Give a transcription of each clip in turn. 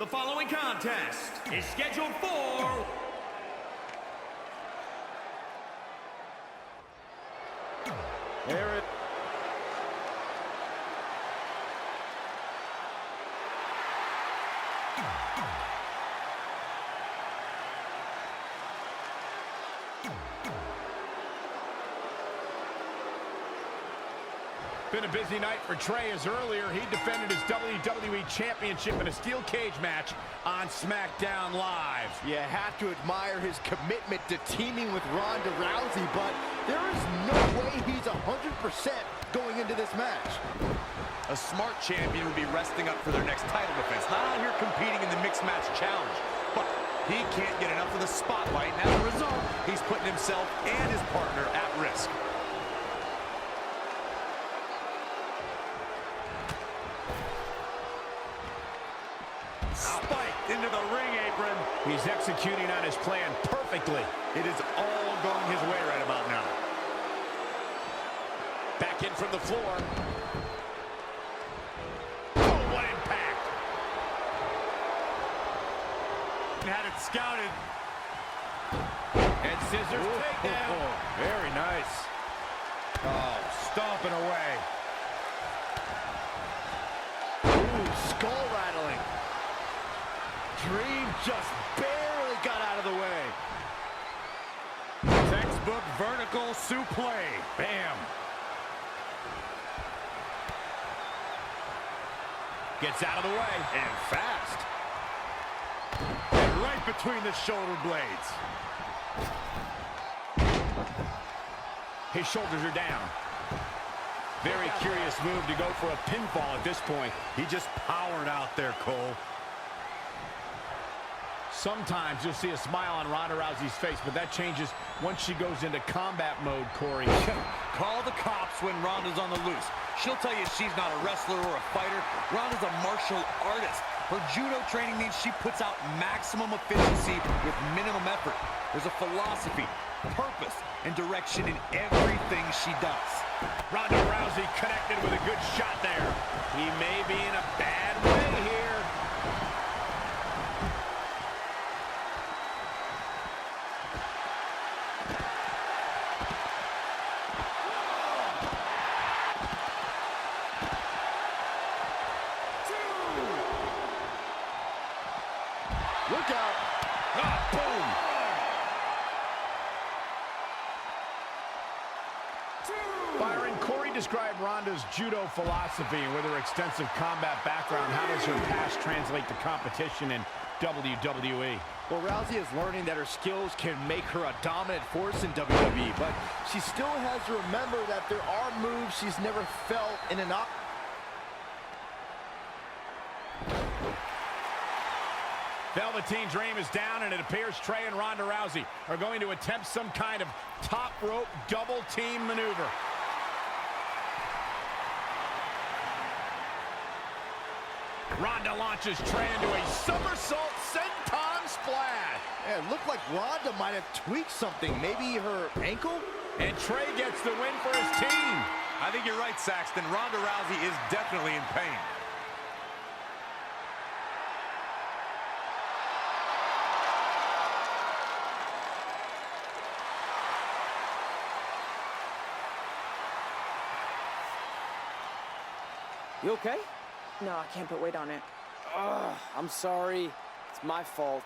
The following contest is scheduled for there it Been a busy night for Trey, as earlier he defended his WWE Championship in a steel cage match on SmackDown Live. You have to admire his commitment to teaming with Ronda Rousey, but there is no way he's 100% going into this match. A smart champion would be resting up for their next title defense, not out here competing in the mixed match challenge. But he can't get enough of the spotlight, and as a result, he's putting himself and his partner at risk. Spiked into the ring apron. He's executing on his plan perfectly. It is all going his way right about now. Back in from the floor. Oh, what impact! Had it scouted. And scissors takedown. Very nice. Oh, stomping away. Ooh, skull rattling. Dream just barely got out of the way. Textbook vertical suplex. Bam. Gets out of the way. And fast. And right between the shoulder blades. His shoulders are down. Very curious move to go for a pinfall at this point. He just powered out there, Cole. Sometimes you'll see a smile on Ronda Rousey's face, but that changes once she goes into combat mode, Corey. Call the cops when Ronda's on the loose. She'll tell you she's not a wrestler or a fighter. Ronda's a martial artist. Her judo training means she puts out maximum efficiency with minimum effort. There's a philosophy, purpose, and direction in everything she does. Ronda Rousey connected with a good shot there. He may be in a bad way here. Look out. Ah, boom. Byron, Corey described Ronda's judo philosophy, and with her extensive combat background, how does her past translate to competition in WWE? Well, Rousey is learning that her skills can make her a dominant force in WWE, but she still has to remember that there are moves she's never felt in an Velveteen Dream is down, and it appears Trey and Ronda Rousey are going to attempt some kind of top rope double team maneuver. Ronda launches Trey into a somersault senton splash. Yeah, it looked like Ronda might have tweaked something, maybe her ankle? And Trey gets the win for his team. I think you're right, Saxton. Ronda Rousey is definitely in pain. You okay? No, I can't put weight on it. Ugh, I'm sorry. It's my fault.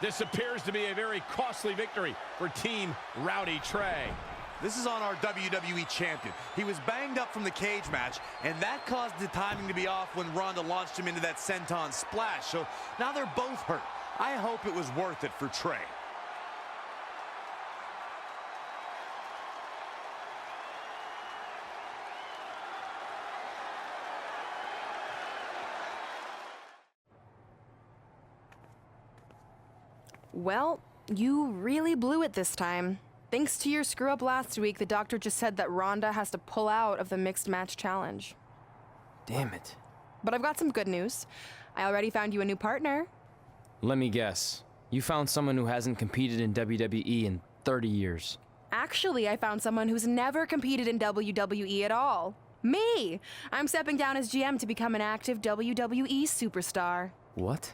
This appears to be a very costly victory for Team Rowdy Trey. This is on our WWE champion. He was banged up from the cage match, and that caused the timing to be off when Ronda launched him into that senton splash. So now they're both hurt. I hope it was worth it for Trey. Well, you really blew it this time. Thanks to your screw-up last week, the doctor just said that Ronda has to pull out of the mixed match challenge. Damn it. But I've got some good news. I already found you a new partner. Let me guess. You found someone who hasn't competed in WWE in 30 years. Actually, I found someone who's never competed in WWE at all. Me! I'm stepping down as GM to become an active WWE superstar. What?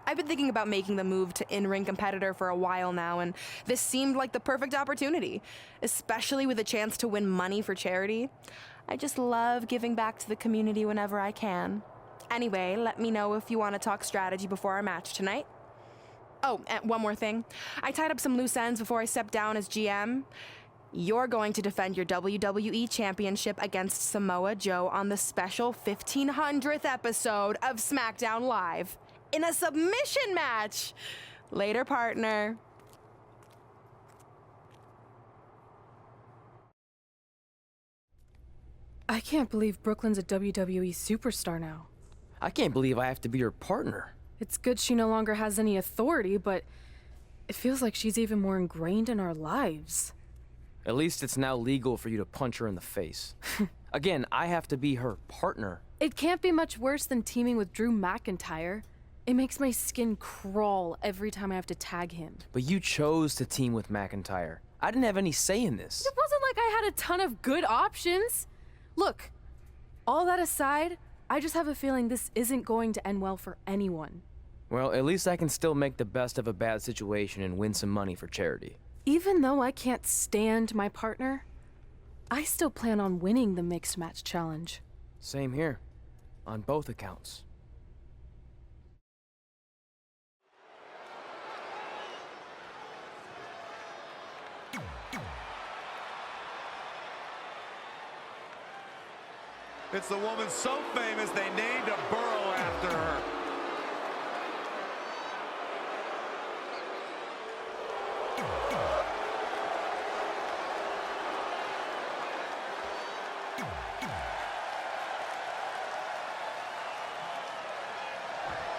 I've been thinking about making the move to in-ring competitor for a while now, and this seemed like the perfect opportunity, especially with a chance to win money for charity. I just love giving back to the community whenever I can. Anyway, let me know if you want to talk strategy before our match tonight. Oh, and one more thing. I tied up some loose ends before I stepped down as GM. You're going to defend your WWE Championship against Samoa Joe on the special 1500th episode of SmackDown Live in a submission match. Later, partner. I can't believe Brooklyn's a WWE superstar now. I can't believe I have to be her partner. It's good she no longer has any authority, but it feels like she's even more ingrained in our lives. At least it's now legal for you to punch her in the face. Again, I have to be her partner. It can't be much worse than teaming with Drew McIntyre. It makes my skin crawl every time I have to tag him. But you chose to team with McIntyre. I didn't have any say in this. It wasn't like I had a ton of good options. Look, all that aside, I just have a feeling this isn't going to end well for anyone. Well, at least I can still make the best of a bad situation and win some money for charity. Even though I can't stand my partner, I still plan on winning the Mixed Match Challenge. Same here, on both accounts. It's the woman so famous they named a borough after her.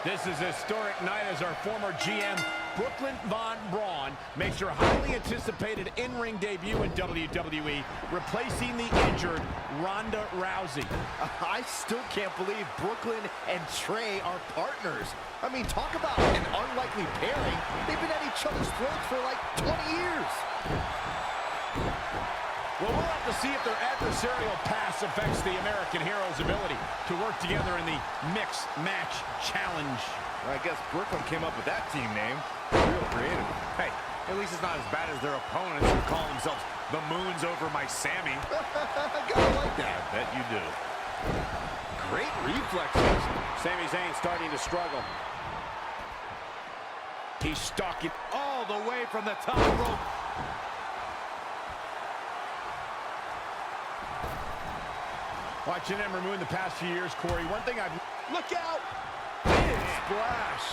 This is a historic night as our former GM, Brooklyn Von Braun, makes her highly anticipated in-ring debut in WWE, replacing the injured Ronda Rousey. I still can't believe Brooklyn and Trey are partners. I mean, talk about an unlikely pairing. They've been at each other's throats for like 20 years. Well, we'll have to see if their adversarial pass affects the American Hero's ability to work together in the Mixed Match Challenge. I guess Brooklyn came up with that team name. Real creative. Hey, at least it's not as bad as their opponents who call themselves the Moons over my Sammy. Gotta like that. Bet you do. Great reflexes. Sami Zayn starting to struggle. He's stalking All the way from the top rope. Watching them remove the past few years, Corey, one thing I've... Look out! Big splash.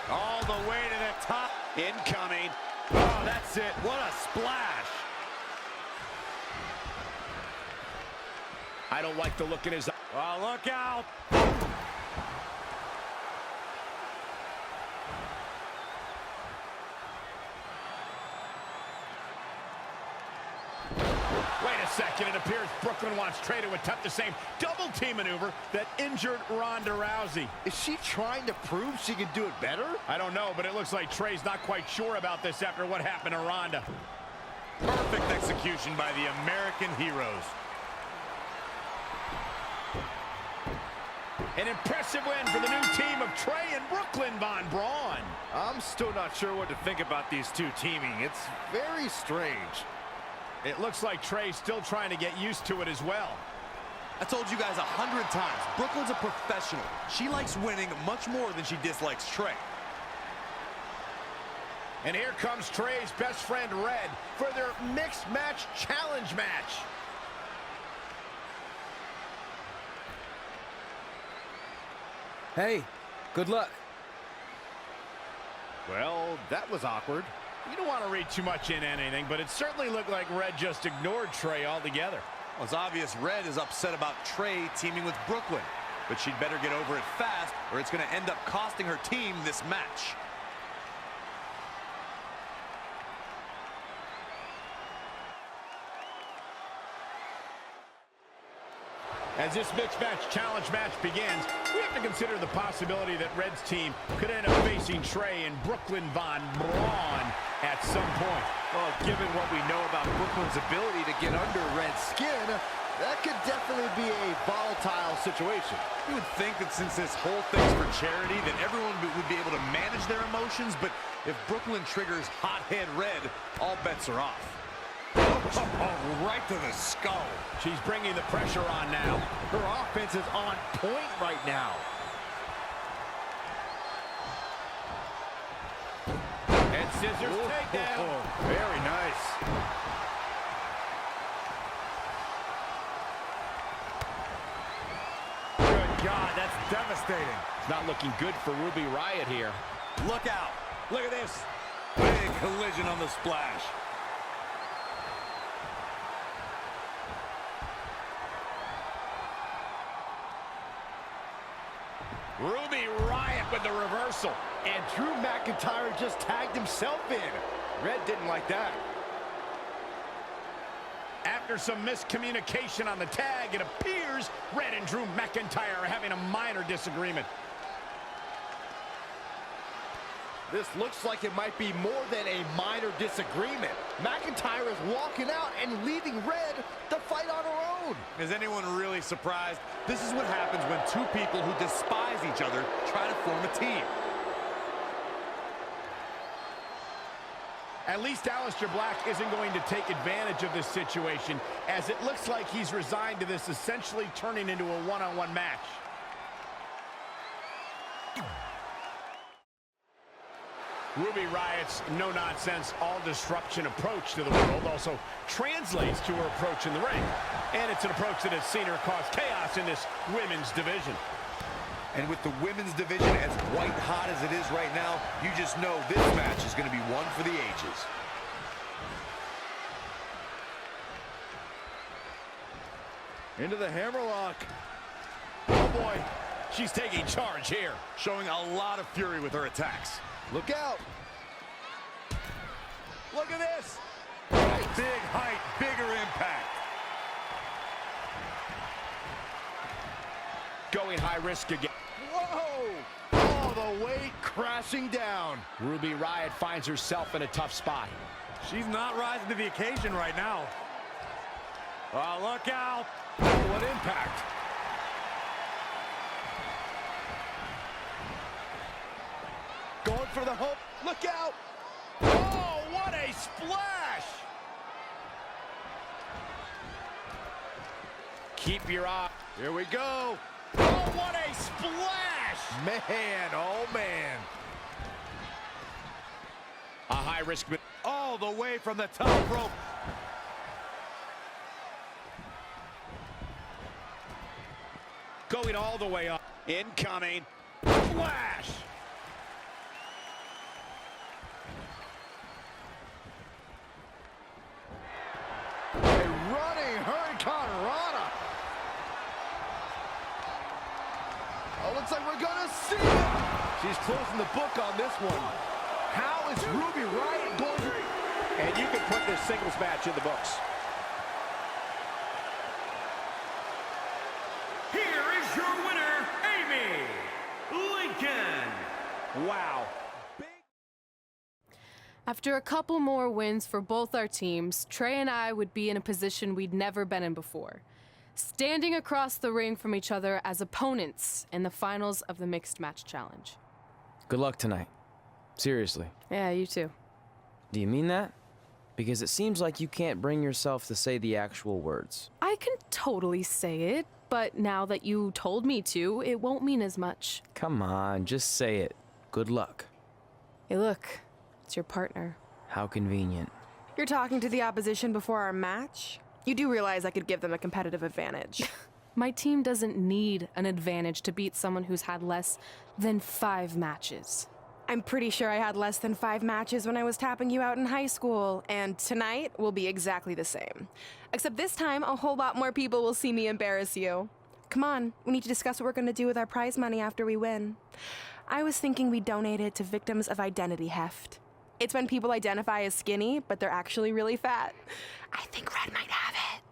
All the way to the top. Incoming. Oh, that's it. What a splash. I don't like the look in his eye. Oh, look out. Wait a second, it appears Brooklyn wants Trey to attempt the same double team maneuver that injured Ronda Rousey. Is she trying to prove she can do it better? I don't know, but it looks like Trey's not quite sure about this after what happened to Ronda. Perfect execution by the American heroes. An impressive win for the new team of Trey and Brooklyn Von Braun. I'm still not sure what to think about these two teaming. It's very strange. It looks like Trey's still trying to get used to it as well. I told you guys 100 times, Brooklyn's a professional. She likes winning much more than she dislikes Trey. And here comes Trey's best friend, Red, for their Mixed Match Challenge match. Hey, good luck. Well, that was awkward. You don't want to read too much into anything, but it certainly looked like Red just ignored Trey altogether. Well, it's obvious Red is upset about Trey teaming with Brooklyn, but she'd better get over it fast or it's going to end up costing her team this match. As this mixed match challenge match begins, we have to consider the possibility that Red's team could end up facing Trey and Brooklyn Von Braun at some point. Well, given what we know about Brooklyn's ability to get under Red's skin, that could definitely be a volatile situation. You would think that since this whole thing's for charity, that everyone would be able to manage their emotions, but if Brooklyn triggers hothead Red, all bets are off. Oh, right to the skull. She's bringing the pressure on now. Her offense is on point right now. And scissors takedown. Very nice. Good God, that's devastating. It's not looking good for Ruby Riott here. Look out. Look at this. Big collision on the splash. Ruby Riott with the reversal. And Drew McIntyre just tagged himself in. Red didn't like that. After some miscommunication on the tag, it appears Red and Drew McIntyre are having a minor disagreement. This looks like it might be more than a minor disagreement. McIntyre is walking out and leaving Red to fight on her own. Is anyone really surprised? This is what happens when two people who despise each other try to form a team. At least Aleister Black isn't going to take advantage of this situation, as it looks like he's resigned to this essentially turning into a one-on-one match. Ruby Riott's no-nonsense, all-disruption approach to the world also translates to her approach in the ring. And it's an approach that has seen her cause chaos in this women's division. And with the women's division as white hot as it is right now, you just know this match is going to be one for the ages. Into the hammerlock. Oh boy, she's taking charge here. Showing a lot of fury with her attacks. Look out. Look at this. Big height, bigger impact. Going high risk again. Whoa! All the way crashing down. Ruby Riott finds herself in a tough spot. She's not rising to the occasion right now. Oh, look out. Oh, what impact. Going for the hook. Look out. Oh, what a splash! Keep your eye. Here we go. Oh, what a splash! Man, oh man. A high risk. All the way from the top rope. Going all the way up. Incoming. Flash! A running Hurricane Rana. Oh, looks like we're gonna see it. She's closing the book on this one. How is Ruby Riott going to... And you can put this singles match in the books. Here is your winner, Amy Lincoln. Wow. After a couple more wins for both our teams, Trey and I would be in a position we'd never been in before. Standing across the ring from each other as opponents in the finals of the Mixed Match Challenge. Good luck tonight. Seriously. Yeah, you too. Do you mean that? Because it seems like you can't bring yourself to say the actual words. I can totally say it, but now that you told me to, it won't mean as much. Come on, just say it. Good luck. Hey, look. It's your partner. How convenient. You're talking to the opposition before our match? You do realize I could give them a competitive advantage. My team doesn't need an advantage to beat someone who's had less than 5 matches. I'm pretty sure I had less than 5 matches when I was tapping you out in high school, and tonight will be exactly the same. Except this time, a whole lot more people will see me embarrass you. Come on, we need to discuss what we're going to do with our prize money after we win. I was thinking we donate it to victims of identity heft. It's when people identify as skinny, but they're actually really fat. I think Red might have it.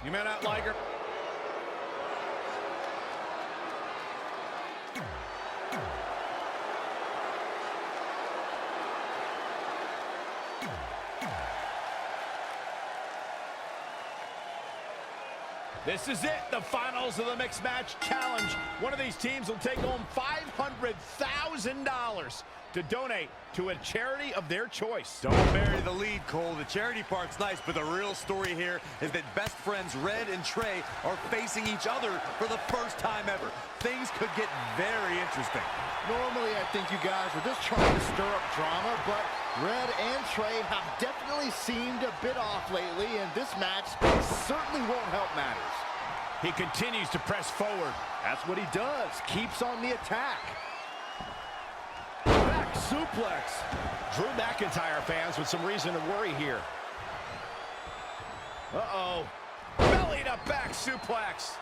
You may not like her. This is it, the finals of the Mixed Match Challenge. One of these teams will take home $500,000 to donate to a charity of their choice. Don't bury the lead, Cole. The charity part's nice, but the real story here is that best friends Red and Trey are facing each other for the first time ever. Things could get very interesting. Normally, I think you guys are just trying to stir up drama, but Red and Trey have definitely seemed a bit off lately, and this match certainly won't help matters. He continues to press forward. That's what he does. Keeps on the attack. Back suplex. Drew McIntyre fans with some reason to worry here. Uh-oh. Belly to back suplex.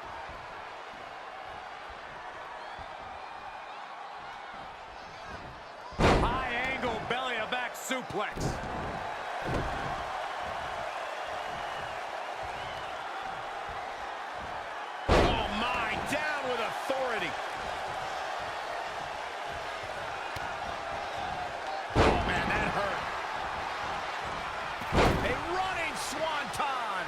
High angle belly to back suplex. Oh my, down with authority. Oh man, that hurt. A running swanton.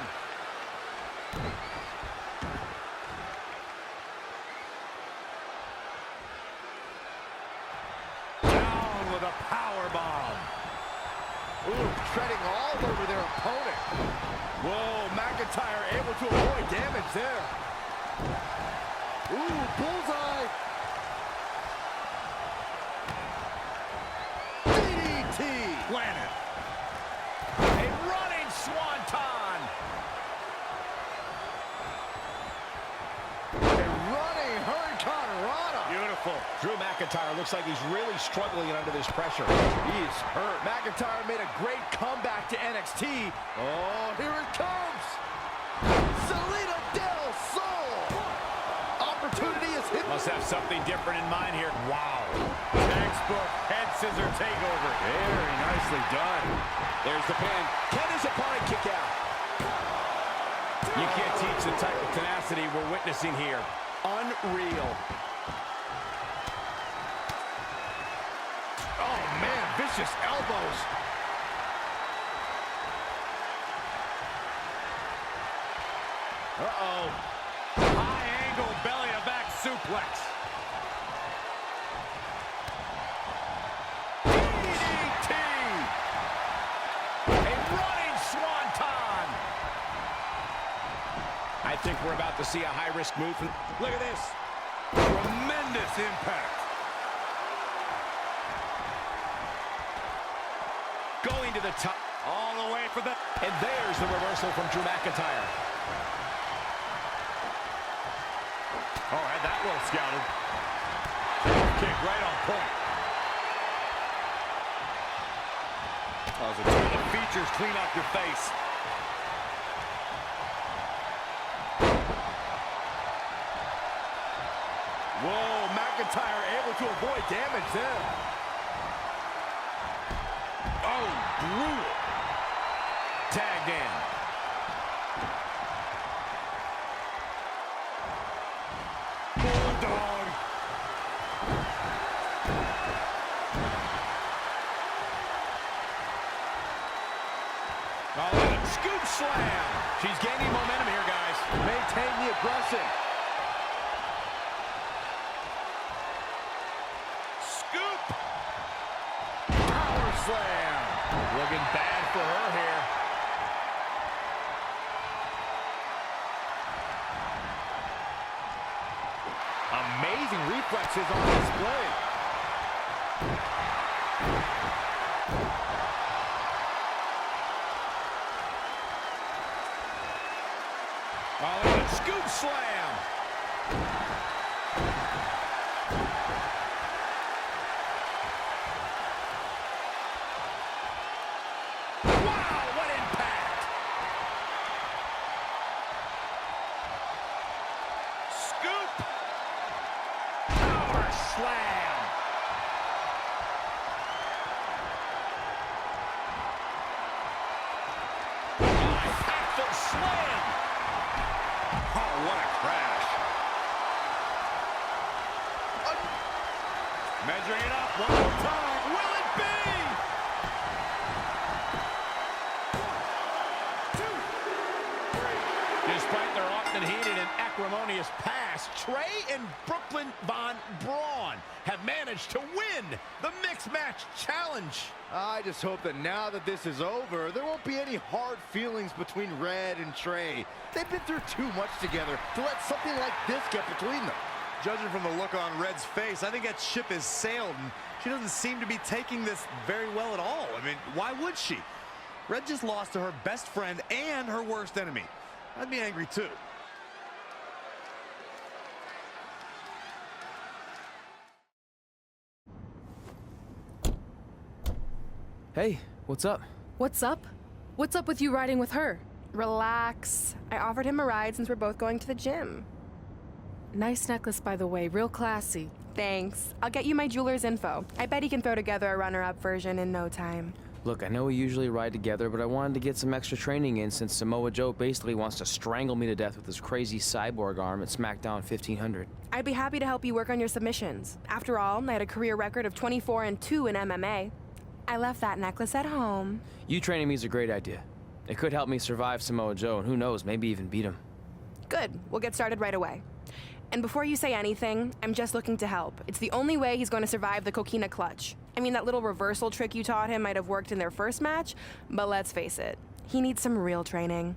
Down with a power bomb. Ooh, treading all over their opponent. Whoa, McIntyre able to avoid damage there. Ooh, bullseye. DDT. Planet. A running swanton. A running hurricanrana. Beautiful. Drew McIntyre looks like he's really struggling under this pressure. He's hurt. McIntyre made a great comeback to NXT. Oh, here it comes. Salida del Sol. Opportunity is hit. Must have something different in mind here. Wow. Textbook head scissor takeover. Very nicely done. There's the pin. Can his opponent kick out? You can't teach the type of tenacity we're witnessing here. Unreal. Oh, man, vicious elbows. Uh-oh. High angle belly to back suplex. DDT. A running swanton. I think we're about to see a high-risk move. Look at this. Tremendous impact. Going to the top. All the way for the... And there's the reversal from Drew McIntyre. Oh, had that well scouted. Kick right on point. Oh, it's a ton of features clean off your face. Whoa, McIntyre able to avoid damage there. Oh, brutal. Tagged in. Bulldog. Oh, and a scoop slam. She's gaining momentum here, guys. Maintain the aggression. Scoop. Power slam. Looking bad for her here. Amazing reflexes on display. Oh, and a scoop slam. Wow, what impact. Scoop. Power slam. Impactful slam. illustrious past, Trey and Brooklyn Von Braun have managed to win the Mixed Match Challenge. I just hope that now that this is over, there won't be any hard feelings between Red and Trey. They've been through too much together to let something like this get between them. Judging from the look on Red's face, I think that ship has sailed, and she doesn't seem to be taking this very well at all. I mean, why would she? Red just lost to her best friend and her worst enemy. I'd be angry too. Hey, what's up? What's up? What's up with you riding with her? Relax. I offered him a ride since we're both going to the gym. Nice necklace, by the way. Real classy. Thanks. I'll get you my jeweler's info. I bet he can throw together a runner-up version in no time. Look, I know we usually ride together, but I wanted to get some extra training in since Samoa Joe basically wants to strangle me to death with his crazy cyborg arm at SmackDown 1500. I'd be happy to help you work on your submissions. After all, I had a career record of 24-2 in MMA. I left that necklace at home. You training me is a great idea. It could help me survive Samoa Joe, and who knows, maybe even beat him. Good. We'll get started right away. And before you say anything, I'm just looking to help. It's the only way he's going to survive the coquina clutch. I mean, that little reversal trick you taught him might have worked in their first match, but let's face it, he needs some real training.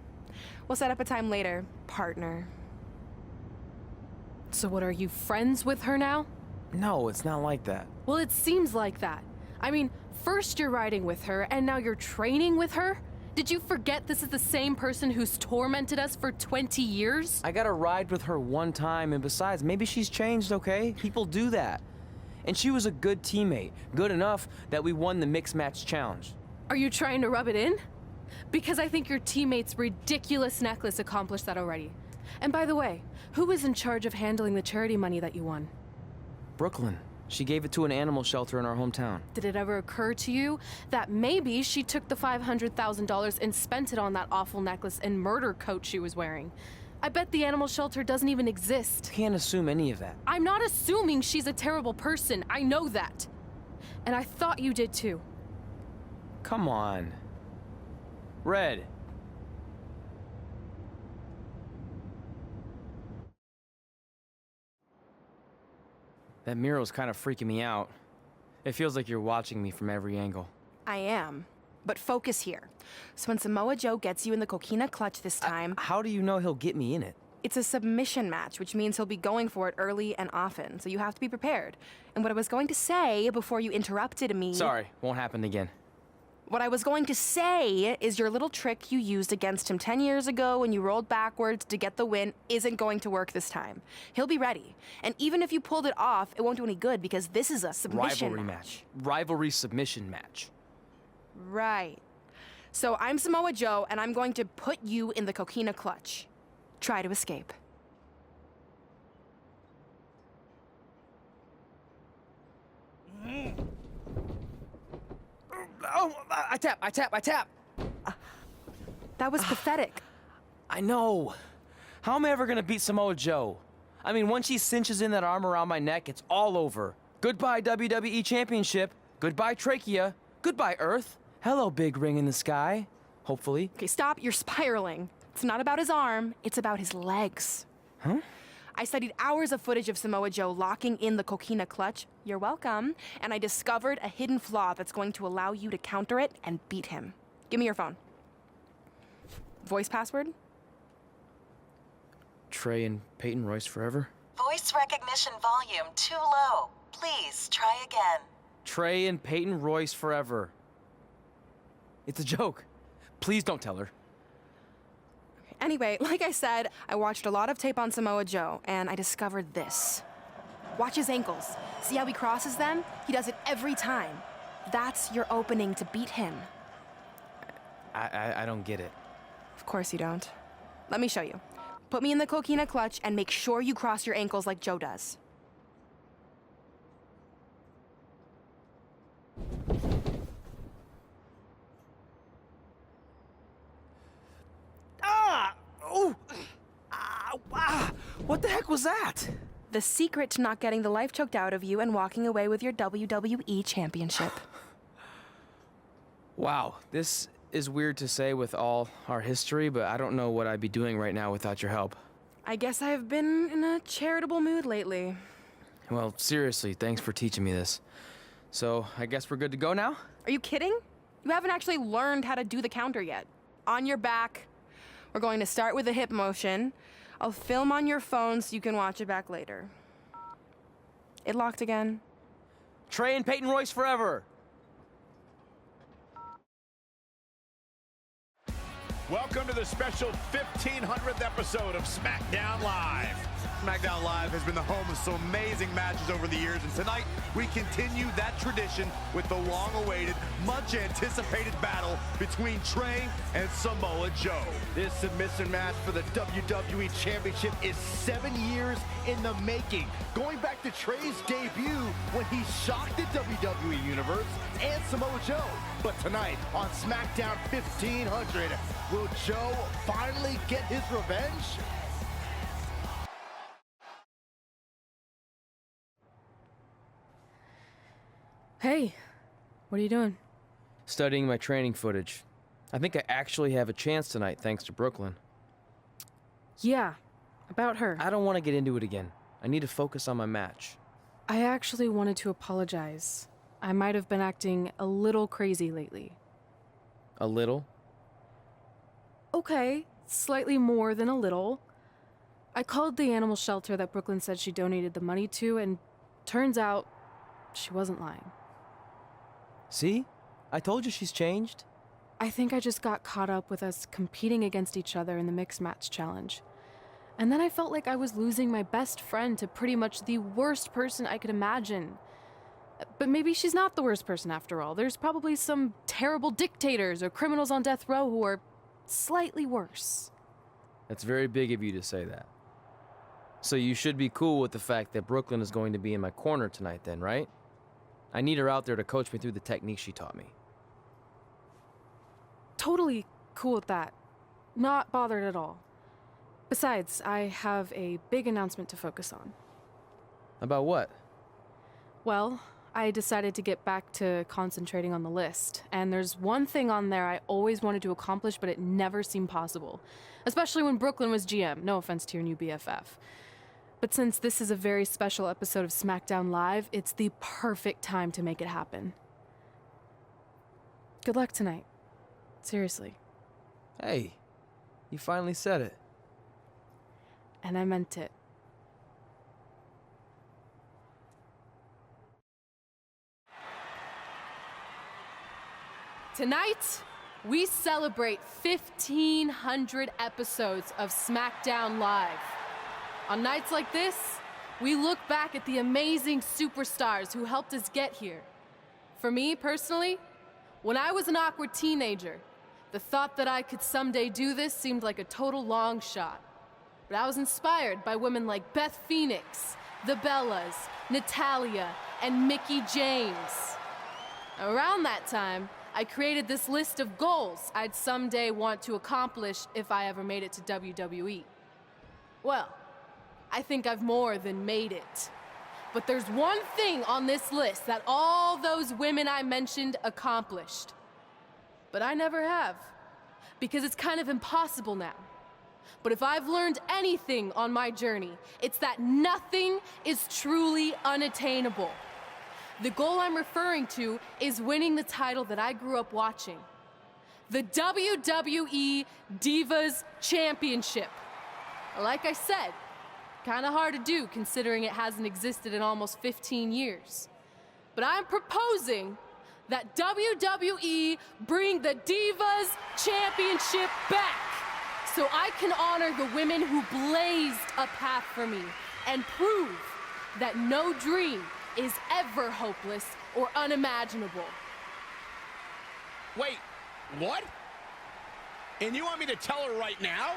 We'll set up a time later, partner. So what, are you friends with her now? No, it's not like that. Well, it seems like that. I mean, first you're riding with her, and now you're training with her? Did you forget this is the same person who's tormented us for 20 years? I got a ride with her one time, and besides, maybe she's changed, okay? People do that. And she was a good teammate, good enough that we won the Mixed Match Challenge. Are you trying to rub it in? Because I think your teammate's ridiculous necklace accomplished that already. And by the way, who is in charge of handling the charity money that you won? Brooklyn. She gave it to an animal shelter in our hometown. Did it ever occur to you that maybe she took the $500,000 and spent it on that awful necklace and murder coat she was wearing? I bet the animal shelter doesn't even exist. Can't assume any of that. I'm not assuming she's a terrible person. I know that. And I thought you did too. Come on. Red. That mural's kind of freaking me out. It feels like you're watching me from every angle. I am. But focus here. So when Samoa Joe gets you in the coquina clutch this time... How do you know he'll get me in it? It's a submission match, which means he'll be going for it early and often, so you have to be prepared. And what I was going to say before you interrupted me... Sorry, won't happen again. What I was going to say is your little trick you used against him 10 years ago when you rolled backwards to get the win isn't going to work this time. He'll be ready. And even if you pulled it off, it won't do any good because this is a submission Rivalry match. Rivalry submission match. Right. So I'm Samoa Joe, and I'm going to put you in the coquina clutch. Try to escape. Oh, I tap. That was pathetic. I know. How am I ever gonna beat Samoa Joe? I mean, once she cinches in that arm around my neck, it's all over. Goodbye, WWE Championship. Goodbye, Trachea. Goodbye, Earth. Hello, big ring in the sky. Hopefully. Okay, stop. You're spiraling. It's not about his arm. It's about his legs. Huh? I studied hours of footage of Samoa Joe locking in the coquina clutch. You're welcome. And I discovered a hidden flaw that's going to allow you to counter it and beat him. Give me your phone. Voice password? Trey and Peyton Royce forever? Voice recognition volume too low. Please try again. Trey and Peyton Royce forever. It's a joke. Please don't tell her. Anyway, like I said, I watched a lot of tape on Samoa Joe, and I discovered this. Watch his ankles. See how he crosses them? He does it every time. That's your opening to beat him. I don't get it. Of course you don't. Let me show you. Put me in the coquina clutch and make sure you cross your ankles like Joe does. What the heck was that? The secret to not getting the life choked out of you and walking away with your WWE championship. Wow, this is weird to say with all our history, but I don't know what I'd be doing right now without your help. I guess I've been in a charitable mood lately. Well, seriously, thanks for teaching me this. So, I guess we're good to go now? Are you kidding? You haven't actually learned how to do the counter yet. On your back. We're going to start with a hip motion. I'll film on your phone so you can watch it back later. It locked again. Trey and Peyton Royce forever! Welcome to the special 1500th episode of SmackDown Live. SmackDown Live has been the home of some amazing matches over the years, and tonight we continue that tradition with the long-awaited, much-anticipated battle between Trey and Samoa Joe. This submission match for the WWE Championship is 7 years in the making, going back to Trey's debut when he shocked the WWE Universe and Samoa Joe. But tonight on SmackDown 1500, will Joe finally get his revenge? Hey, what are you doing? Studying my training footage. I think I actually have a chance tonight thanks to Brooklyn. Yeah, about her. I don't want to get into it again. I need to focus on my match. I actually wanted to apologize. I might have been acting a little crazy lately. A little? Okay, slightly more than a little. I called the animal shelter that Brooklyn said she donated the money to, and turns out she wasn't lying. See? I told you she's changed. I think I just got caught up with us competing against each other in the mixed match challenge. And then I felt like I was losing my best friend to pretty much the worst person I could imagine. But maybe she's not the worst person after all. There's probably some terrible dictators or criminals on death row who are slightly worse. That's very big of you to say that. So you should be cool with the fact that Brooklyn is going to be in my corner tonight then, right? I need her out there to coach me through the technique she taught me. Totally cool with that. Not bothered at all. Besides, I have a big announcement to focus on. About what? Well, I decided to get back to concentrating on the list, and there's one thing on there I always wanted to accomplish, but it never seemed possible. Especially when Brooklyn was GM, no offense to your new BFF. But since this is a very special episode of SmackDown Live, it's the perfect time to make it happen. Good luck tonight. Seriously. Hey, you finally said it. And I meant it. Tonight, we celebrate 1,500 episodes of SmackDown Live. On nights like this, we look back at the amazing superstars who helped us get here. For me, personally, when I was an awkward teenager, the thought that I could someday do this seemed like a total long shot. But I was inspired by women like Beth Phoenix, the Bellas, Natalia, and Mickie James. Around that time, I created this list of goals I'd someday want to accomplish if I ever made it to WWE. Well, I think I've more than made it. But there's one thing on this list that all those women I mentioned accomplished. But I never have, because it's kind of impossible now. But if I've learned anything on my journey, it's that nothing is truly unattainable. The goal I'm referring to is winning the title that I grew up watching. The WWE Divas Championship. Like I said, kind of hard to do considering it hasn't existed in almost 15 years. But I'm proposing that WWE bring the Divas Championship back so I can honor the women who blazed a path for me and prove that no dream is ever hopeless or unimaginable. Wait, what? And you want me to tell her right now?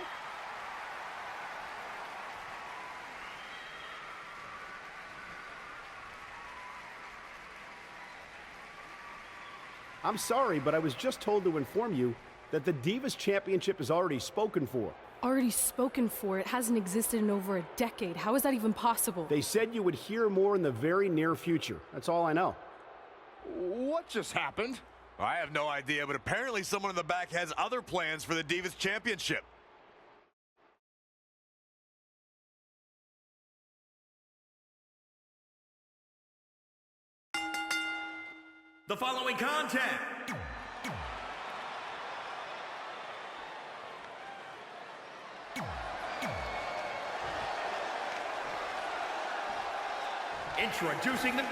I'm sorry, but I was just told to inform you that the Divas Championship is already spoken for. Already spoken for? It hasn't existed in over a decade. How is that even possible? They said you would hear more in the very near future. That's all I know. What just happened? I have no idea, but apparently someone in the back has other plans for the Divas Championship. The following contest introducing them.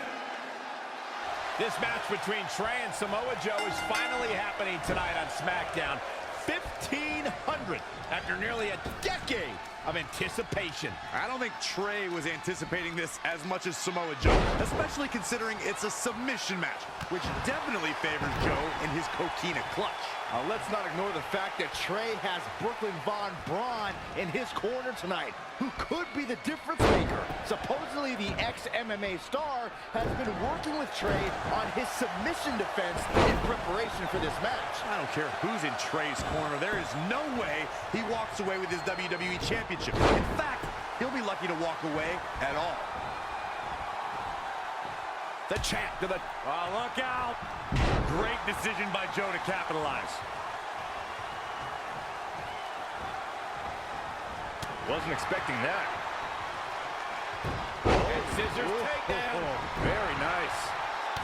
This match between Trey and Samoa Joe is finally happening tonight on SmackDown. 1,500 after nearly a decade of anticipation. I don't think Trey was anticipating this as much as Samoa Joe, especially considering it's a submission match, which definitely favors Joe in his coquina clutch. Let's not ignore the fact that Trey has Brooklyn Von Braun in his corner tonight, who could be the difference maker. Supposedly, the ex-MMA star has been working with Trey on his submission defense in preparation for this match. I don't care who's in Trey's corner. There is no way he walks away with his WWE Championship. In fact, he'll be lucky to walk away at all. The champ to the... Oh, look out! Great decision by Joe to capitalize. Wasn't expecting that. And scissors takedown. Very nice.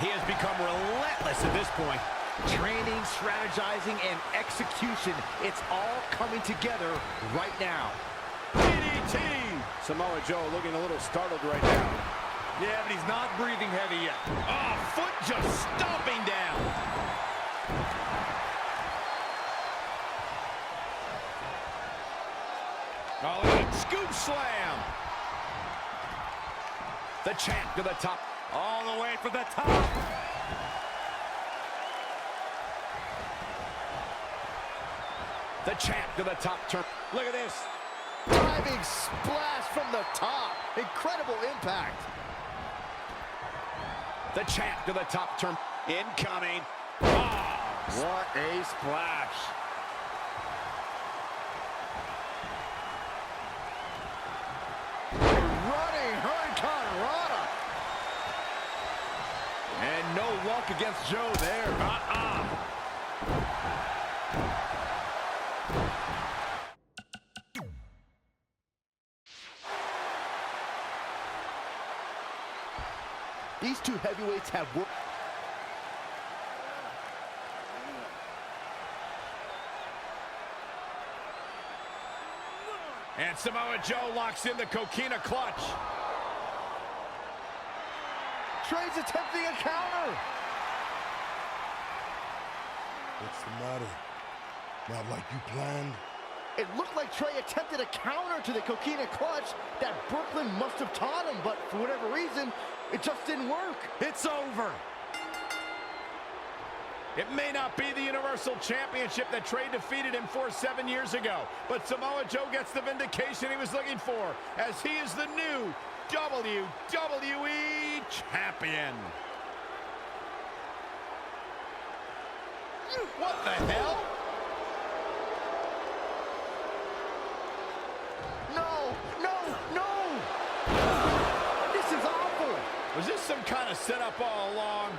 He has become relentless at this point. Training, strategizing, and execution. It's all coming together right now. DDT! Samoa Joe looking a little startled right now. Yeah, but he's not breathing heavy yet. Oh, foot just stomping down. Oh, look at scoop slam. The champ to the top. All the way for the top. The champ to the top turn. Look at this. Diving splash from the top. Incredible impact. The champ to the top turn. Incoming. Oh, What a splash. Running Hurricane Rana. and no luck against Joe there. These two heavyweights have worked. And Samoa Joe locks in the coquina clutch. Trey's attempting a counter. What's the matter? Not like you planned? It looked like Trey attempted a counter to the coquina clutch that Brooklyn must have taught him, but for whatever reason, it just didn't work. It's over. It may not be the Universal Championship that Trey defeated him for 7 years ago, but Samoa Joe gets the vindication he was looking for, as he is the new WWE Champion. What the hell? No, no, no! This is awful! Was this some kind of setup all along?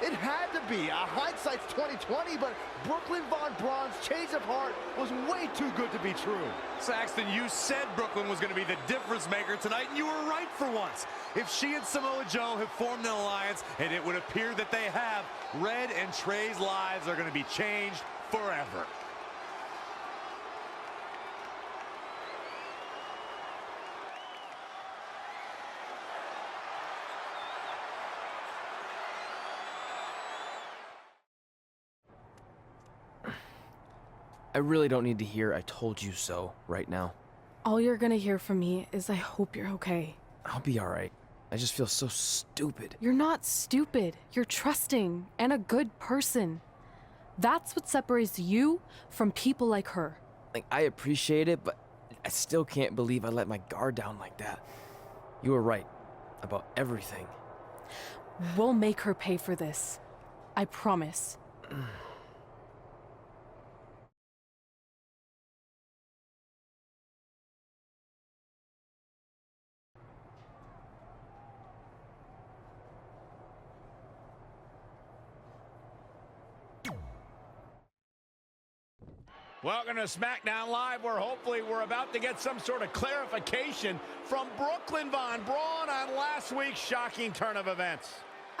It had to be. Hindsight's 20/20, but Brooklyn Von Braun's change of heart was way too good to be true. Saxton, you said Brooklyn was going to be the difference maker tonight, and you were right for once. If she and Samoa Joe have formed an alliance, and it would appear that they have, Red and Trey's lives are going to be changed forever. I really don't need to hear "I told you so" right now. All you're gonna hear from me is I hope you're okay. I'll be alright. I just feel so stupid. You're not stupid. You're trusting and a good person. That's what separates you from people like her. Like, I appreciate it, but I still can't believe I let my guard down like that. You were right about everything. We'll make her pay for this. I promise. Welcome to SmackDown Live, where hopefully we're about to get some sort of clarification from Brooklyn Von Braun on last week's shocking turn of events.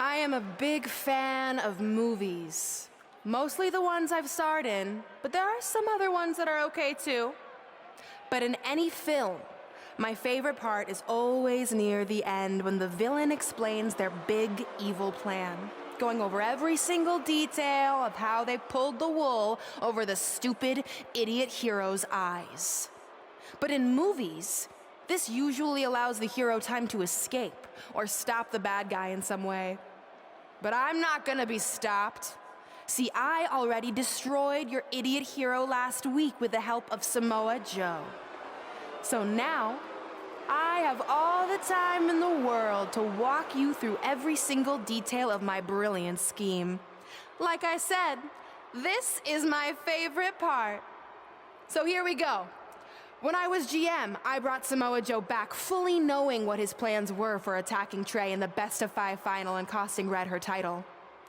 I am a big fan of movies. Mostly the ones I've starred in, but there are some other ones that are okay too. But in any film, my favorite part is always near the end when the villain explains their big evil plan, going over every single detail of how they pulled the wool over the stupid idiot hero's eyes. But in movies, this usually allows the hero time to escape or stop the bad guy in some way. But I'm not gonna be stopped. See, I already destroyed your idiot hero last week with the help of Samoa Joe. So now, I have all the time in the world to walk you through every single detail of my brilliant scheme. Like I said, this is my favorite part. So here we go. When I was GM, I brought Samoa Joe back fully knowing what his plans were for attacking Trey in the best-of-5 final and costing Red her title.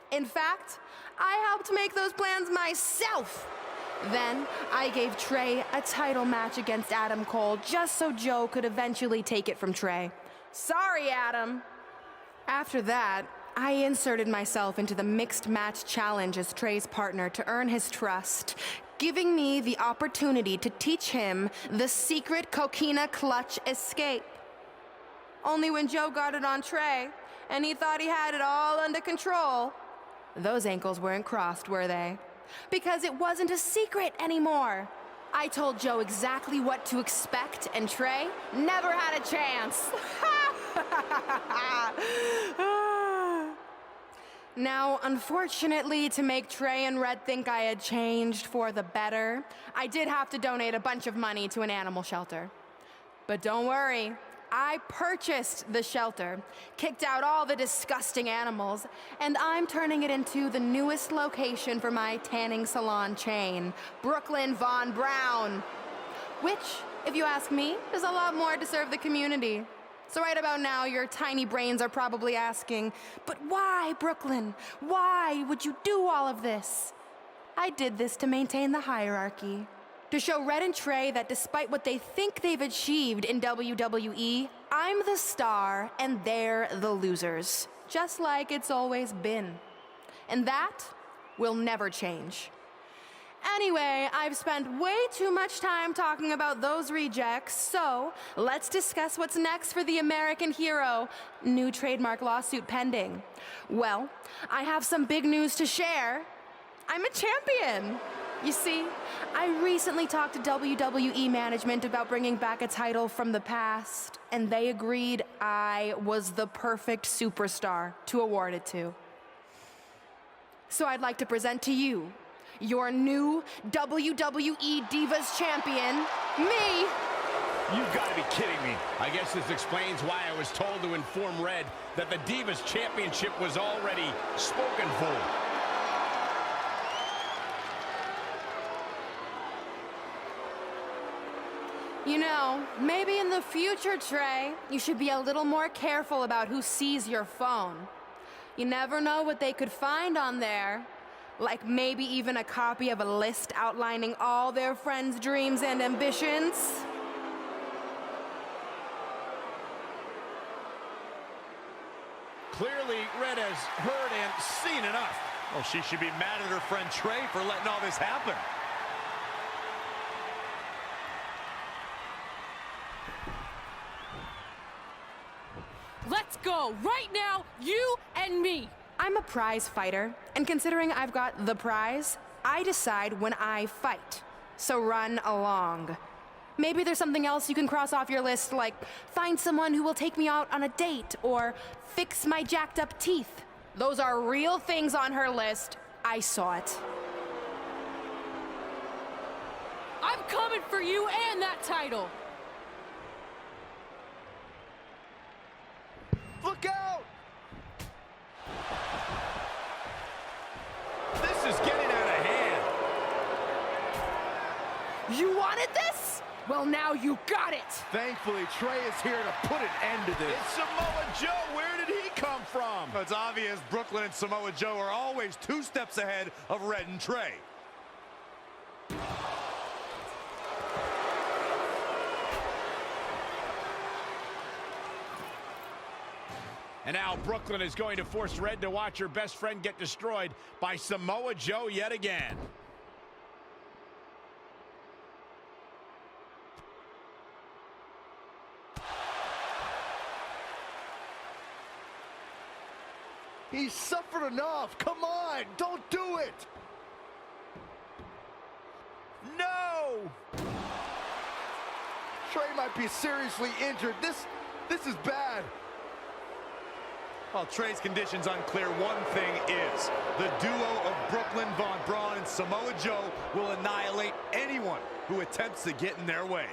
In fact, I helped make those plans myself. Then, I gave Trey a title match against Adam Cole just so Joe could eventually take it from Trey. Sorry, Adam. After that, I inserted myself into the mixed match challenge as Trey's partner to earn his trust, giving me the opportunity to teach him the secret coquina clutch escape. Only when Joe got it on Trey, and he thought he had it all under control, those ankles weren't crossed, were they? Because it wasn't a secret anymore. I told Joe exactly what to expect, and Trey never had a chance. Now, unfortunately, to make Trey and Red think I had changed for the better, I did have to donate a bunch of money to an animal shelter. But don't worry, I purchased the shelter, kicked out all the disgusting animals, and I'm turning it into the newest location for my tanning salon chain, Brooklyn Von Brown. Which, if you ask me, is a lot more to serve the community. So right about now, your tiny brains are probably asking, but why, Brooklyn? Why would you do all of this? I did this to maintain the hierarchy. To show Red and Trey that despite what they think they've achieved in WWE, I'm the star and they're the losers. Just like it's always been. And that will never change. Anyway, I've spent way too much time talking about those rejects, so let's discuss what's next for the American hero. New trademark lawsuit pending. Well, I have some big news to share. I'm a champion. You see, I recently talked to WWE management about bringing back a title from the past, and they agreed I was the perfect superstar to award it to. So I'd like to present to you your new WWE Divas Champion, me! You've got to be kidding me. I guess this explains why I was told to inform Red that the Divas Championship was already spoken for. You know, maybe in the future, Trey, you should be a little more careful about who sees your phone. You never know what they could find on there. Like maybe even a copy of a list outlining all their friends' dreams and ambitions. Clearly, Red has heard and seen enough. Well, she should be mad at her friend Trey for letting all this happen. Let's go, right now, you and me. I'm a prize fighter, and considering I've got the prize, I decide when I fight. So run along. Maybe there's something else you can cross off your list, like find someone who will take me out on a date, or fix my jacked up teeth. Those are real things on her list. I saw it. I'm coming for you and that title. Look out! This is getting out of hand. You wanted this? Well, now you got it! Thankfully, Trey is here to put an end to this. It's Samoa Joe. Where did he come from? It's obvious Brooklyn and Samoa Joe are always 2 steps ahead of Red and Trey. And now Brooklyn is going to force Red to watch her best friend get destroyed by Samoa Joe yet again. He's suffered enough. Come on, don't do it. No! Trey might be seriously injured. This is bad. While Trey's condition's unclear, one thing is, the duo of Brooklyn Von Braun and Samoa Joe will annihilate anyone who attempts to get in their way.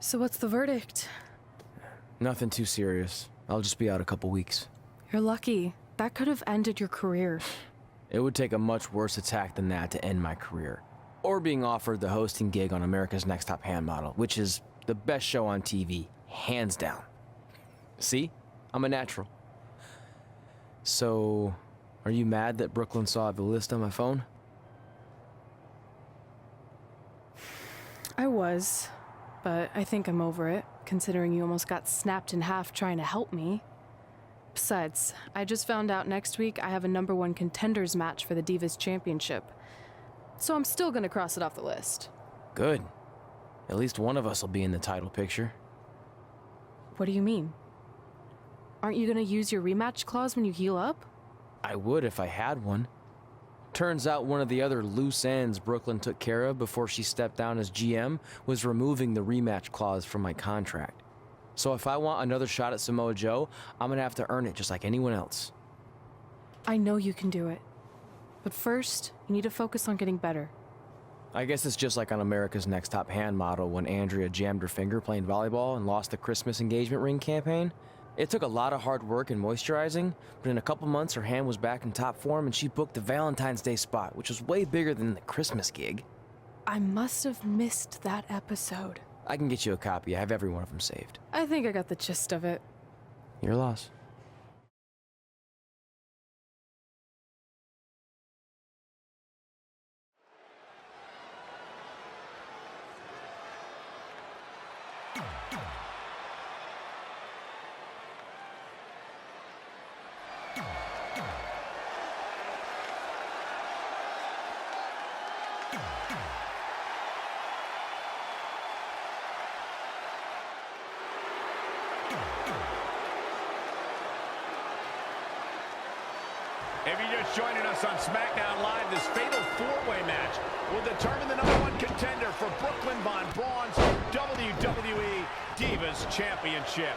So what's the verdict? Nothing too serious. I'll just be out a couple weeks. You're lucky. That could have ended your career. It would take a much worse attack than that to end my career. Or being offered the hosting gig on America's Next Top Hand Model, which is the best show on TV, hands down. See? I'm a natural. So, are you mad that Brooklyn saw the list on my phone? I was, but I think I'm over it, considering you almost got snapped in half trying to help me. Besides, I just found out next week I have a #1 contenders match for the Divas Championship. So I'm still gonna cross it off the list. Good. At least one of us will be in the title picture. What do you mean? Aren't you gonna use your rematch clause when you heal up? I would if I had one. Turns out one of the other loose ends Brooklyn took care of before she stepped down as GM was removing the rematch clause from my contract. So if I want another shot at Samoa Joe, I'm gonna have to earn it just like anyone else. I know you can do it. But first, you need to focus on getting better. I guess it's just like on America's Next Top Hand Model when Andrea jammed her finger playing volleyball and lost the Christmas engagement ring campaign. It took a lot of hard work and moisturizing, but in a couple months her hand was back in top form and she booked the Valentine's Day spot, which was way bigger than the Christmas gig. I must have missed that episode. I can get you a copy. I have every one of them saved. I think I got the gist of it. Your loss. If you're just joining us on SmackDown Live, this fatal four-way match will determine the #1 contender for Brooklyn Von Braun's WWE Divas Championship.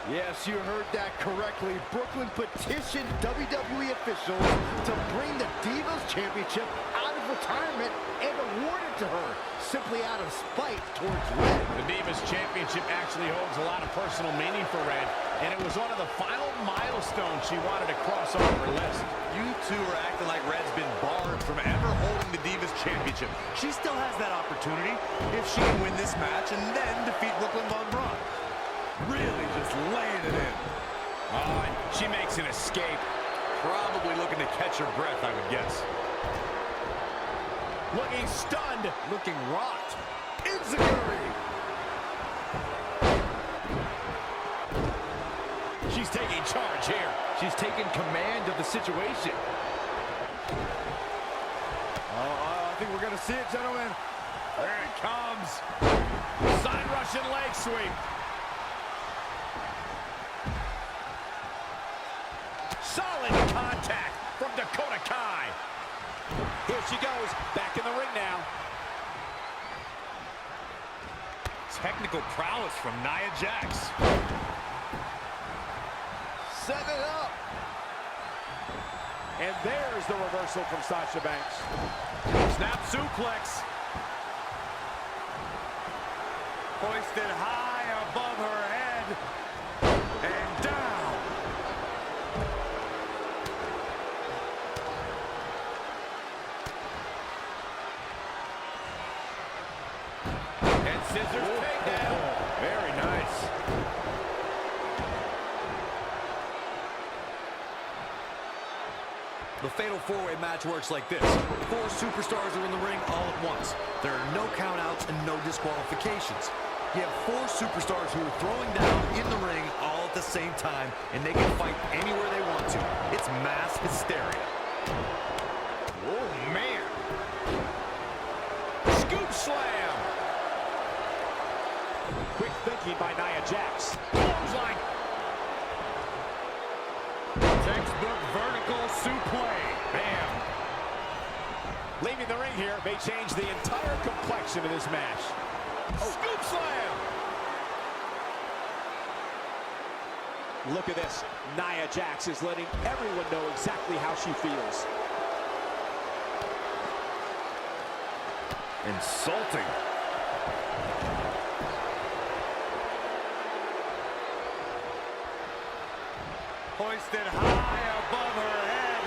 Yes, you heard that correctly. Brooklyn petitioned WWE officials to bring the Divas Championship out of retirement and award it to her, simply out of spite towards Red. The Divas Championship actually holds a lot of personal meaning for Red, and it was one of the final milestones she wanted to cross off her list. You two are acting like Red's been barred from ever holding the Divas Championship. She still has that opportunity if she can win this match and then defeat Brooklyn Von Braun. Really just laying it in. Oh, and she makes an escape. Probably looking to catch her breath, I would guess. Looking stunned. Looking rocked. Enziguri! She's taking charge here. She's taking command of the situation. I think we're going to see it, gentlemen. There it comes. Side Russian leg sweep. Solid contact from Dakota Kai. Here she goes, back in the ring now. Technical prowess from Nia Jax. Set it up. And there's the reversal from Sasha Banks. Snap suplex. Hoisted high above her head. And down. And scissors takedown. Very nice. The fatal four-way match works like this. 4 superstars are in the ring all at once. There are no countouts and no disqualifications. You have 4 superstars who are throwing down in the ring all at the same time, and they can fight anywhere they want to. It's mass hysteria. Oh, man. Scoop slam. Quick thinking by Nia Jax. Clothesline. Textbook vertical suplex. Bam. Leaving the ring here may change the entire complexion of this match. Scoop slam. Look at this. Nia Jax is letting everyone know exactly how she feels. Insulting. Hoisted high above her head.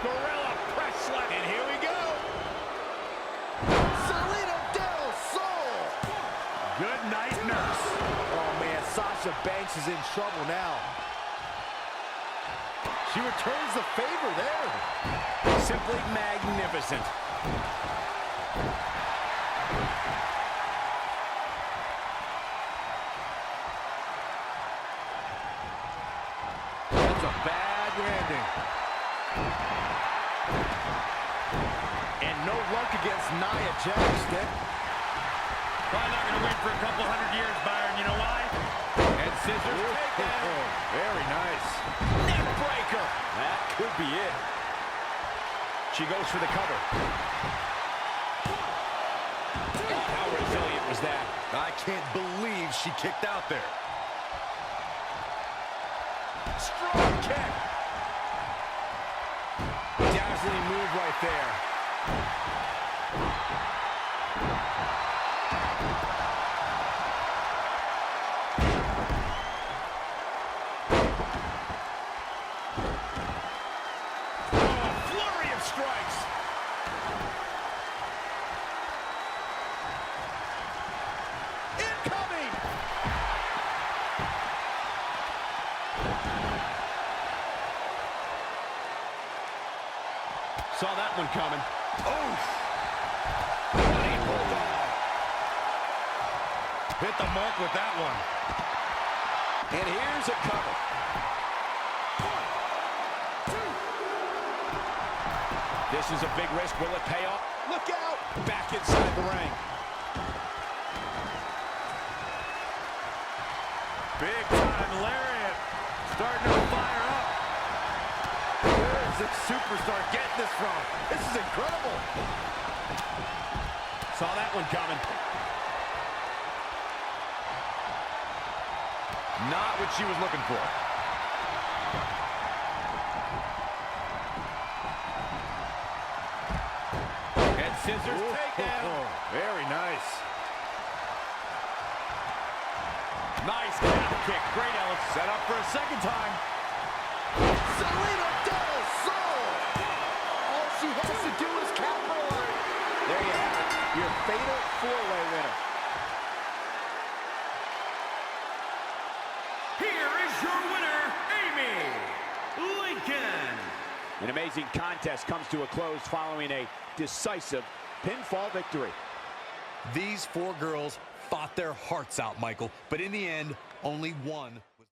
Gorilla press slap. And here we go. Salida del Sol. Good night, nurse. Oh, man, Sasha Banks is in trouble now. She returns the favor there. Simply magnificent. That's a bad landing. And no luck against Nia Jax. Probably not going to win for a couple hundred years, Byron. You know why? And scissors takedown. Very nice. Neck breaker. That could be it. She goes for the cover. How resilient was that? I can't believe she kicked out there. Strong kick. Dazzling move right there. Strikes. Incoming. Saw that one coming. Oh. Running bulldog. Hit the mark with that one. And here's a cover. This is a big risk. Will it pay off? Look out! Back inside the ring. Big time lariat. Starting to fire up. Where is this superstar getting this from? This is incredible. Saw that one coming. Not what she was looking for. Scissors takedown. Very nice. Nice calf kick. Great, Ellis. Set up for a second time. Salida del Sol. All she has to do is capitalize. There you have it. Your fatal 4-way winner. Here is your winner, Amy Lincoln. An amazing contest comes to a close following a decisive pinfall victory. These 4 girls fought their hearts out, Michael, but in the end, only one was...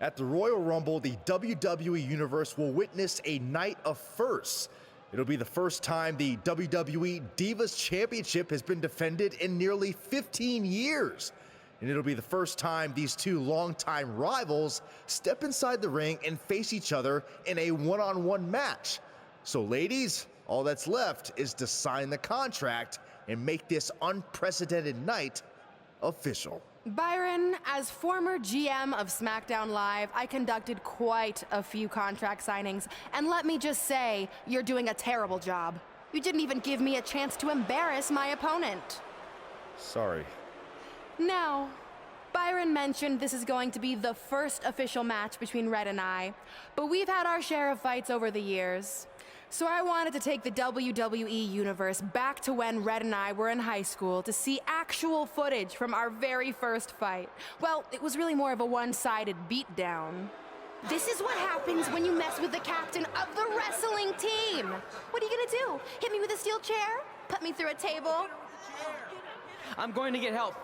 At the Royal Rumble, the WWE Universe will witness a night of firsts. It'll be the first time the WWE Divas Championship has been defended in nearly 15 years. And it'll be the first time these 2 longtime rivals step inside the ring and face each other in a one-on-one match. So ladies, all that's left is to sign the contract and make this unprecedented night official. Byron, as former GM of SmackDown Live, I conducted quite a few contract signings, and let me just say, you're doing a terrible job. You didn't even give me a chance to embarrass my opponent. Sorry. Now, Byron mentioned this is going to be the first official match between Red and I, but we've had our share of fights over the years. So I wanted to take the WWE Universe back to when Red and I were in high school to see actual footage from our very first fight. Well, it was really more of a one-sided beatdown. This is what happens when you mess with the captain of the wrestling team. What are you gonna do? Hit me with a steel chair? Put me through a table? I'm going to get help.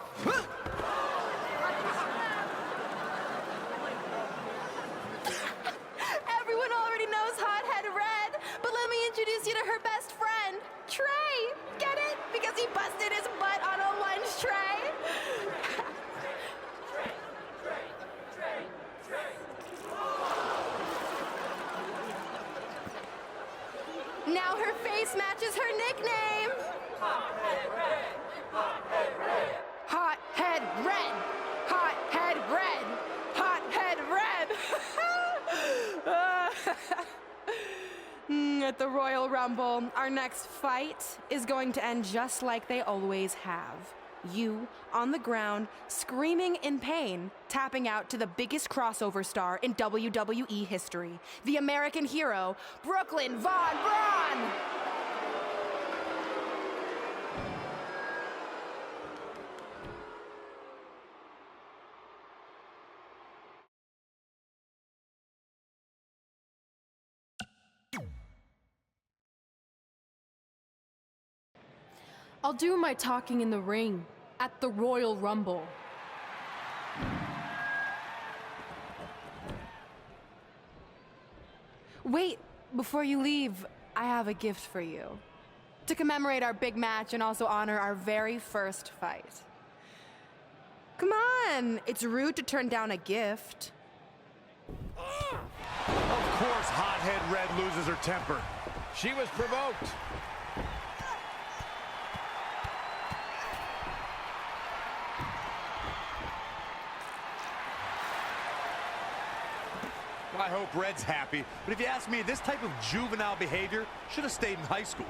Everyone already knows Hothead Red, but let me introduce you to her best friend, Trey. Get it? Because he busted his butt on a lunch tray. Now her face matches her nickname. Hothead Red. Hothead Red. Hothead Red. Hothead Red. Hothead Red. At the Royal Rumble, our next fight is going to end just like they always have. You on the ground, screaming in pain, tapping out to the biggest crossover star in WWE history, the American hero, Brooklyn Von Braun! I'll do my talking in the ring at the Royal Rumble. Wait, before you leave, I have a gift for you. To commemorate our big match and also honor our very first fight. Come on, it's rude to turn down a gift. Of course, Hothead Red loses her temper. She was provoked. I hope Red's happy, but if you ask me, this type of juvenile behavior should have stayed in high school.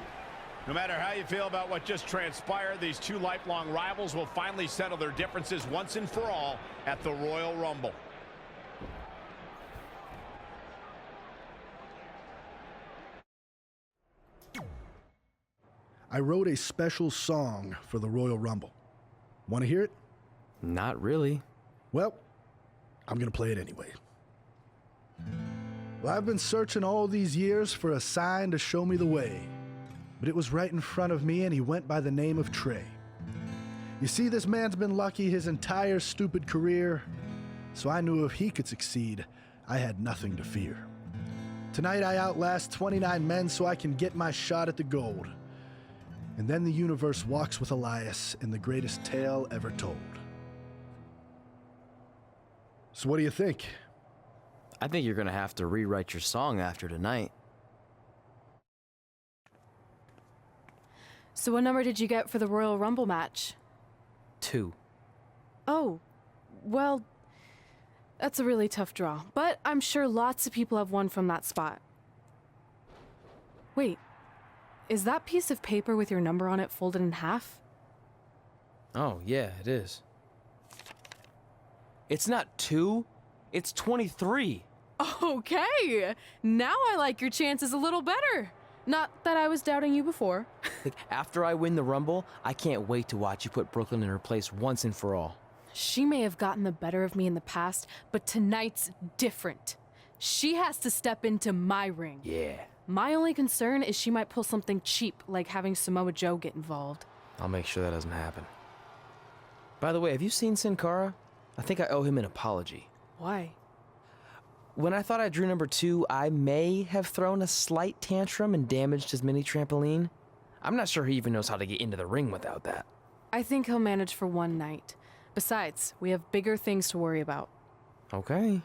No matter how you feel about what just transpired, these two lifelong rivals will finally settle their differences once and for all at the Royal Rumble. I wrote a special song for the Royal Rumble. Want to hear it? Not really. Well, I'm going to play it anyway. Well, I've been searching all these years for a sign to show me the way, but it was right in front of me, and he went by the name of Trey. You see, this man's been lucky his entire stupid career, so I knew if he could succeed, I had nothing to fear. Tonight I outlast 29 men so I can get my shot at the gold. And then the universe walks with Elias in the greatest tale ever told. So what do you think? I think you're gonna have to rewrite your song after tonight. So what number did you get for the Royal Rumble match? 2. Oh, well, that's a really tough draw. But I'm sure lots of people have won from that spot. Wait, is that piece of paper with your number on it folded in half? Oh, yeah, it is. It's not 2, it's 23. Okay, now I like your chances a little better. Not that I was doubting you before. Like, after I win the Rumble, I can't wait to watch you put Brooklyn in her place once and for all. She may have gotten the better of me in the past, but tonight's different. She has to step into my ring. Yeah. My only concern is she might pull something cheap, like having Samoa Joe get involved. I'll make sure that doesn't happen. By the way, have you seen Sin Cara? I think I owe him an apology. Why? When I thought I drew number 2, I may have thrown a slight tantrum and damaged his mini trampoline. I'm not sure he even knows how to get into the ring without that. I think he'll manage for one night. Besides, we have bigger things to worry about. Okay.